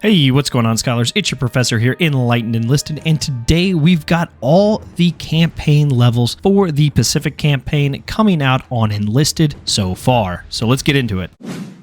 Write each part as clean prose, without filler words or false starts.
Hey, what's going on, scholars? It's your professor here, Enlightened Enlisted, and today we've got all the campaign levels for the Pacific campaign coming out on Enlisted so far. So let's get into it.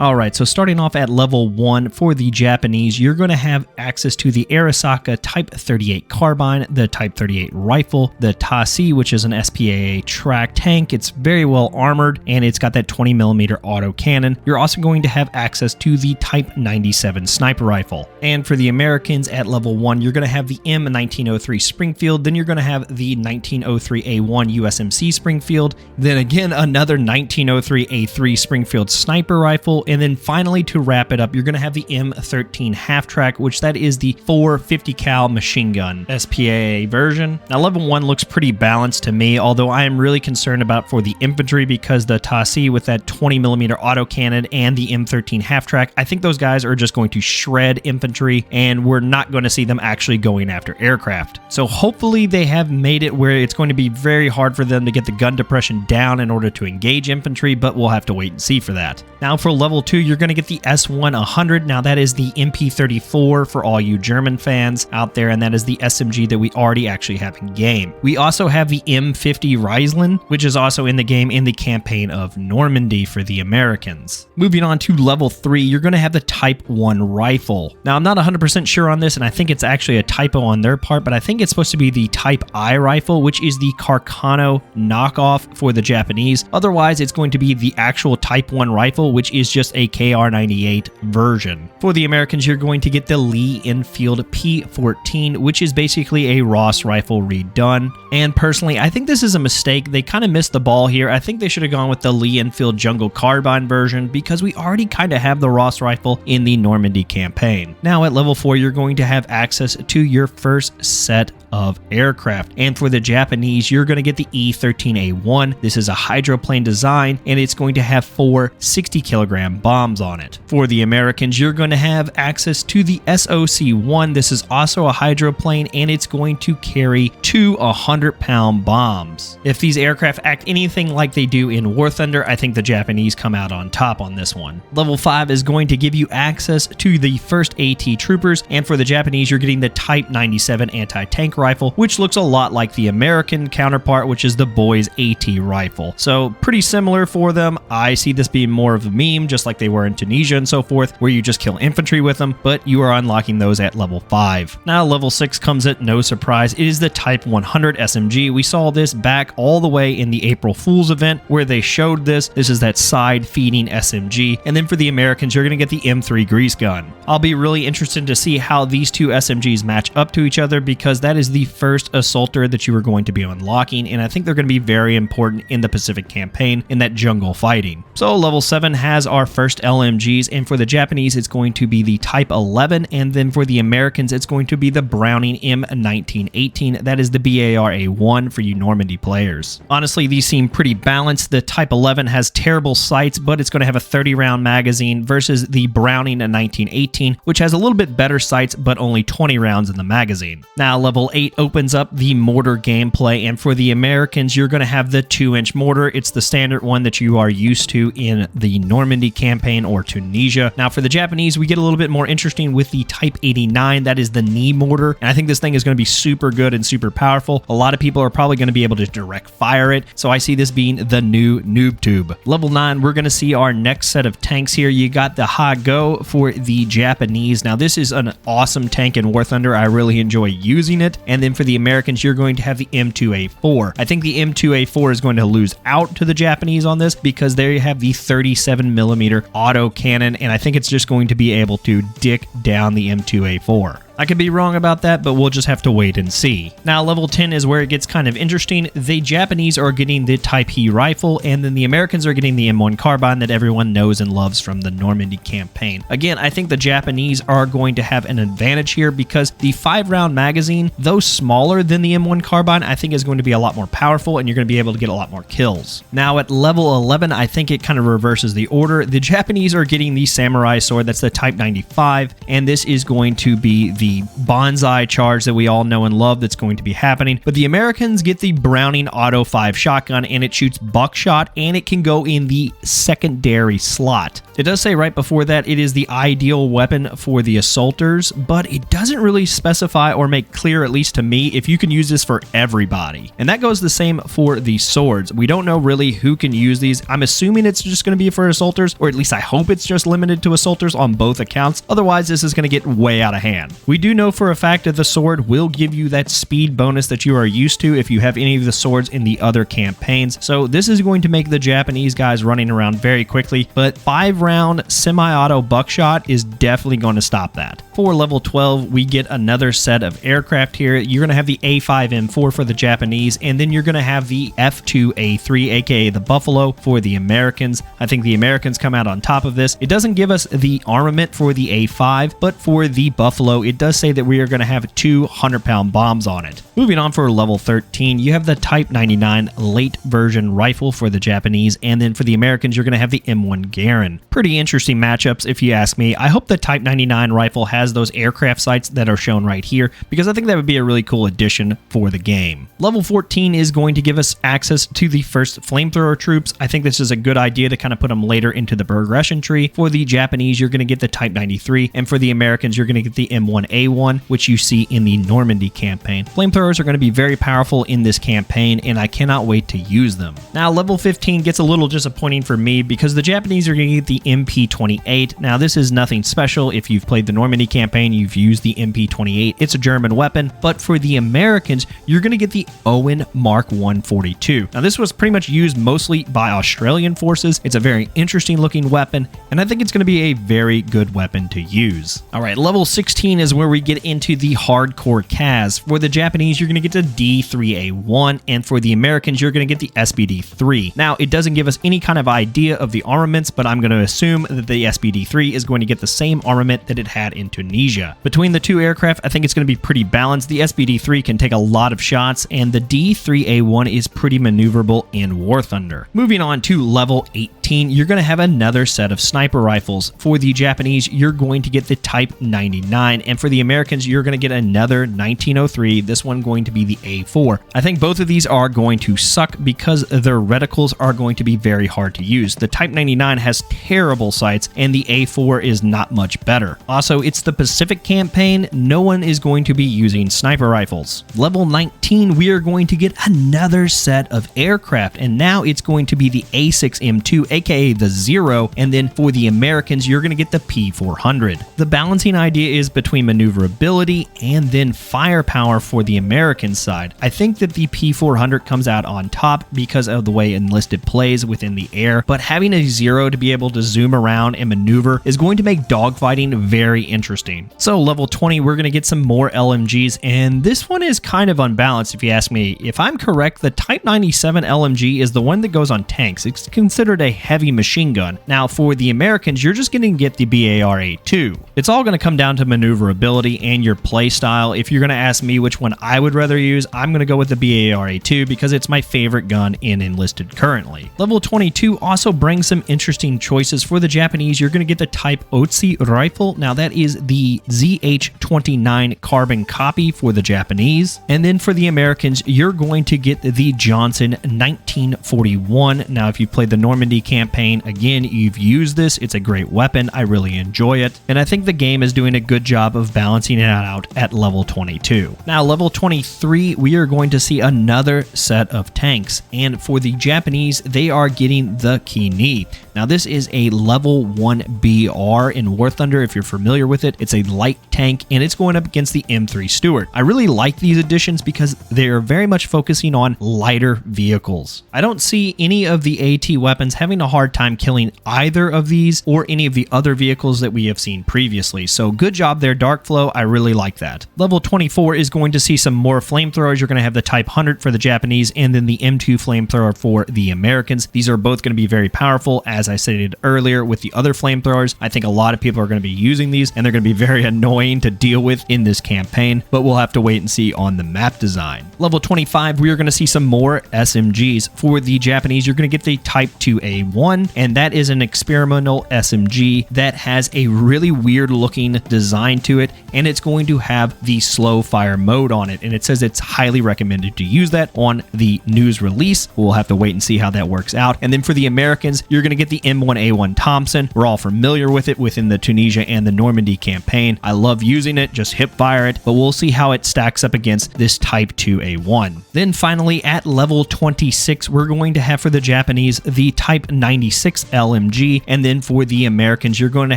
Alright, so starting off at level 1 for the Japanese, you're going to have access to the Arisaka Type 38 carbine, the Type 38 rifle, the Tasi, which is an SPAA track tank. It's very well armored, and it's got that 20mm auto cannon. You're also going to have access to the Type 97 sniper rifle. And for the Americans at level 1, you're going to have the M1303 Springfield, then you're going to have the 1903A1 USMC Springfield, then again another 1903A3 Springfield sniper rifle, and then finally, to wrap it up, you're going to have the M13 Half Track, which that is the 450 cal machine gun SPAA version. Now, level 1 looks pretty balanced to me, although I am really concerned about for the infantry because the Tasi with that 20mm autocannon and the M13 Half Track, I think those guys are just going to shred infantry, and we're not going to see them actually going after aircraft. So hopefully they have made it where it's going to be very hard for them to get the gun depression down in order to engage infantry, but we'll have to wait and see for that. Now, for level 2, you're going to get the S1-100. Now, that is the MP34 for all you German fans out there, and that is the SMG that we already actually have in game. We also have the M50 Riesling, which is also in the game in the campaign of Normandy for the Americans. Moving on to level 3, you're going to have the Type 1 rifle. Now, I'm not 100% sure on this, and I think it's actually a typo on their part, but I think it's supposed to be the Type I rifle, which is the Carcano knockoff for the Japanese. Otherwise, it's going to be the actual Type 1 rifle, which is just a KR98 version. For the Americans, you're going to get the Lee Enfield P14, which is basically a Ross rifle redone. And personally, I think this is a mistake. They kind of missed the ball here. I think they should have gone with the Lee Enfield Jungle Carbine version because we already kind of have the Ross rifle in the Normandy campaign. Now at level 4, you're going to have access to your first set of aircraft. And for the Japanese, you're going to get the E-13A1. This is a hydroplane design, and it's going to have 4 60-kilogram bombs on it. For the Americans, you're going to have access to the SOC-1. This is also a hydroplane, and it's going to carry 2 100-pound bombs. If these aircraft act anything like they do in War Thunder, I think the Japanese come out on top on this one. Level 5 is going to give you access to the first AT troopers, and for the Japanese, you're getting the Type 97 anti-tank rifle, which looks a lot like the American counterpart, which is the Boys AT rifle. So pretty similar for them. I see this being more of a meme, just like they were in Tunisia and so forth, where you just kill infantry with them, but you are unlocking those at level 5. Now level 6 comes at no surprise. It is the Type 100 SMG. We saw this back all the way in the April Fool's event where they showed this. This is that side feeding SMG. And then for the Americans, you're going to get the M3 grease gun. I'll be really interested to see how these two SMGs match up to each other because that is the first assaulter that you are going to be unlocking, and I think they're going to be very important in the Pacific campaign in that jungle fighting. So level 7 has our first LMGs, and for the Japanese it's going to be the Type 11, and then for the Americans it's going to be the Browning M1918. That is the BAR-A1 for you Normandy players. Honestly, these seem pretty balanced. The Type 11 has terrible sights, but it's going to have a 30-round magazine versus the Browning 1918, which has a little bit better sights but only 20 rounds in the magazine. Now level 8 opens up the mortar gameplay, and for the Americans you're going to have the 2-inch mortar. It's the standard one that you are used to in the Normandy campaign or Tunisia. Now for the Japanese, we get a little bit more interesting with the Type 89. That is the knee mortar, and I think this thing is going to be super good and super powerful. A lot of people are probably going to be able to direct fire it, so I see this being the new noob tube. Level 9, we're going to see our next set of tanks here. You got the Ha-Go for the Japanese. Now this is an awesome tank in War Thunder. I really enjoy using it. And then for the Americans, you're going to have the M2A4. I think the M2A4 is going to lose out to the Japanese on this because they have the 37mm auto cannon, and I think it's just going to be able to dick down the M2A4. I could be wrong about that, but we'll just have to wait and see. Now, level 10 is where it gets kind of interesting. The Japanese are getting the Type E rifle, and then the Americans are getting the M1 carbine that everyone knows and loves from the Normandy campaign. Again, I think the Japanese are going to have an advantage here because the 5-round magazine, though smaller than the M1 carbine, I think is going to be a lot more powerful, and you're going to be able to get a lot more kills. Now, at level 11, I think it kind of reverses the order. The Japanese are getting the samurai sword. That's the Type 95, and this is going to be the bonsai charge that we all know and love that's going to be happening. But the Americans get the Browning Auto 5 shotgun, and it shoots buckshot, and it can go in the secondary slot. It does say right before that it is the ideal weapon for the assaulters, but it doesn't really specify or make clear, at least to me, if you can use this for everybody. And that goes the same for the swords. We don't know really who can use these. I'm assuming it's just going to be for assaulters, or at least I hope it's just limited to assaulters on both accounts. Otherwise, this is going to get way out of hand. We do know for a fact that the sword will give you that speed bonus that you are used to if you have any of the swords in the other campaigns. So this is going to make the Japanese guys running around very quickly, but 5-round semi-auto buckshot is definitely going to stop that. For level 12, we get another set of aircraft here. You're going to have the A5M4 for the Japanese, and then you're going to have the F2A3, aka the Buffalo, for the Americans. I think the Americans come out on top of this. It doesn't give us the armament for the A5, but for the Buffalo, it does say that we are going to have 2 100-pound bombs on it. Moving on for level 13, you have the Type 99 late version rifle for the Japanese, and then for the Americans, you're going to have the M1 Garand. Pretty interesting matchups if you ask me. I hope the Type 99 rifle has those aircraft sights that are shown right here, because I think that would be a really cool addition for the game. Level 14 is going to give us access to the first flamethrower troops. I think this is a good idea to kind of put them later into the progression tree. For the Japanese, you're going to get the Type 93, and for the Americans, you're going to get the M1A1, which you see in the Normandy campaign. Flamethrowers are going to be very powerful in this campaign, and I cannot wait to use them. Now, level 15 gets a little disappointing for me because the Japanese are going to get the MP28. Now, this is nothing special. If you've played the Normandy campaign, you've used the MP28. It's a German weapon, but for the Americans, you're going to get the Owen Mark 142. Now, this was pretty much used mostly by Australian forces. It's a very interesting looking weapon, and I think it's going to be a very good weapon to use. All right, level 16 is where we get into the hardcore CAS. For the Japanese, you're going to get the D3A1, and for the Americans, you're going to get the SBD3. Now, it doesn't give us any kind of idea of the armaments, but I'm going to assume that the SBD3 is going to get the same armament that it had in Tunisia. Between the two aircraft, I think it's going to be pretty balanced. The SBD3 can take a lot of shots, and the D3A1 is pretty maneuverable in War Thunder. Moving on to level 18, you're going to have another set of sniper rifles. For the Japanese, you're going to get the Type 99, and for the Americans, you're going to get another 1903, this one going to be the A4. I think both of these are going to suck because their reticles are going to be very hard to use. The Type 99 has terrible sights, and the A4 is not much better. Also, it's the Pacific campaign. No one is going to be using sniper rifles. Level 19, we are going to get another set of aircraft, and now it's going to be the A6M2, aka the Zero, and then for the Americans, you're going to get the P400. The balancing idea is between maneuverability and then firepower for the American side. I think that the P400 comes out on top because of the way Enlisted plays within the air, but having a Zero to be able to zoom around and maneuver is going to make dogfighting very interesting. So level 20, we're going to get some more LMGs, and this one is kind of unbalanced if you ask me. If I'm correct, the Type 97 LMG is the one that goes on tanks. It's considered a heavy machine gun. Now for the Americans, you're just going to get the BAR-A2. It's all going to come down to maneuverability and your play style. If you're going to ask me which one I would rather use, I'm going to go with the BAR-A2 because it's my favorite gun in Enlisted currently. Level 22 also brings some interesting choices. For the Japanese, you're going to get the Type Otzi rifle. Now that is the ZH-29 carbon copy for the Japanese. And then for the Americans, you're going to get the Johnson 1941. Now if you played the Normandy campaign, again, you've used this. It's a great weapon. I really enjoy it. And I think the game is doing a good job of balancing it out at level 22. Now level 23, we are going to see another set of tanks. And for the Japanese, they are getting the Kini. Now this is a level 1 BR in War Thunder. If you're familiar with it, it's a light tank and it's going up against the M3 Stuart. I really like these additions because they're very much focusing on lighter vehicles. I don't see any of the AT weapons having a hard time killing either of these or any of the other vehicles that we have seen previously. So good job there, Darkflow. I really like that. Level 24 is going to see some more flamethrowers. You're going to have the Type 100 for the Japanese and then the M2 flamethrower for the Americans. These are both going to be very powerful as as I stated earlier with the other flamethrowers. I think a lot of people are going to be using these, and they're going to be very annoying to deal with in this campaign, but we'll have to wait and see on the map design. Level 25, we are going to see some more SMGs. For the Japanese, you're going to get the Type 2A1, and that is an experimental SMG that has a really weird looking design to it, and it's going to have the slow fire mode on it, and it says it's highly recommended to use that on the news release. We'll have to wait and see how that works out. And then for the Americans, you're going to get the M1A1 Thompson. We're all familiar with it within the Tunisia and the Normandy campaign. I love using it, just hip fire it, but we'll see how it stacks up against this Type 2A1. Then finally at level 26, we're going to have for the Japanese the Type 96 LMG, and then for the Americans, you're going to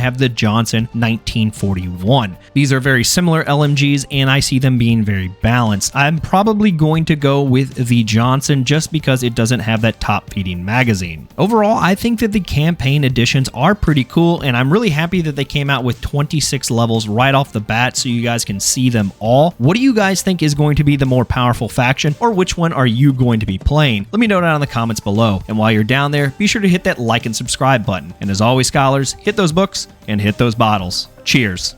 have the Johnson 1941. These are very similar LMGs, and I see them being very balanced. I'm probably going to go with the Johnson just because it doesn't have that top feeding magazine. Overall, I think that the campaign editions are pretty cool, and I'm really happy that they came out with 26 levels right off the bat so you guys can see them all. What do you guys think is going to be the more powerful faction, or which one are you going to be playing? Let me know down in the comments below. And while you're down there, be sure to hit that like and subscribe button. And as always, scholars, hit those books and hit those bottles. Cheers.